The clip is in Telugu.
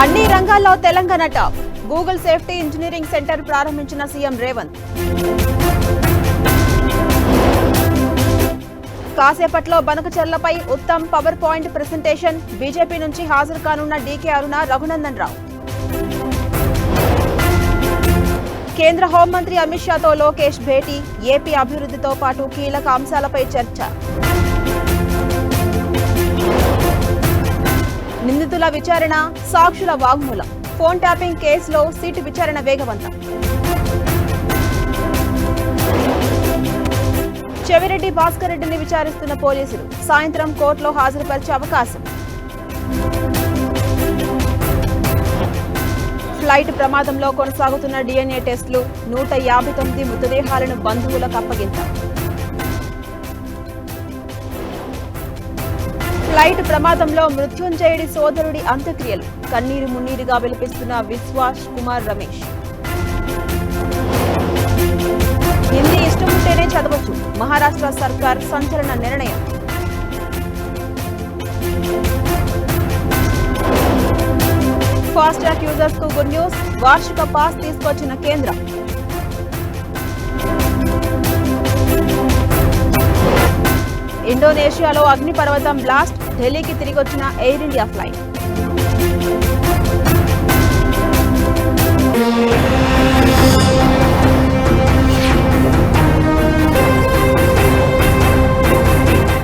అన్ని రంగాల్లో Telangana top. Google safety engineering centre ప్రారంభించిన సీఎం రేవంత్. కాసేపట్లో బనకచర్లపై Uttam power point presentation. BJP నుంచి హాజరు కానున్న డీకే అరుణ, రఘునందన్ రావు. కేంద్ర హోంమంత్రి అమిత్ షాతో లోకేష్ భేటీ. ఏపీ అభివృద్ధితో పాటు కీలక అంశాలపై చర్చ. నిందితుల విచారణ, సాక్షుల వాగ్మూలం. ఫోన్ ట్యాపింగ్ కేసులో సిట్ విచారణ వేగవంతం. చెవిరెడ్డి భాస్కర్ రెడ్డిని విచారిస్తున్న పోలీసులు. సాయంత్రం కోర్టులో హాజరుపరిచే అవకాశం. ఫ్లైట్ ప్రమాదంలో కొనసాగుతున్న DNA టెస్టులు. 159 మృతదేహాలను బంధువులకు అప్పగించారు. ఫ్లైట్ ప్రమాదంలో మృత్యుంజయుడి సోదరుడి అంత్యక్రియలు. కన్నీరు మున్నీరుగా విలపిస్తున్న విశ్వాస్ కుమార్ రమేష్. హిందీ ఇష్టముంటేనే చదవచ్చు. మహారాష్ట్ర సర్కార్ సంచలన నిర్ణయం. ఫాస్ట్ ట్రాక్ యూజర్స్ కు గుడ్ న్యూస్. వార్షిక పాస్ తీసుకొచ్చిన కేంద్రం. ఇండోనేషియాలో అగ్నిపర్వతం బ్లాస్ట్. ఢిల్లీకి తిరిగొచ్చిన ఎయిర్ ఇండియా ఫ్లైట్.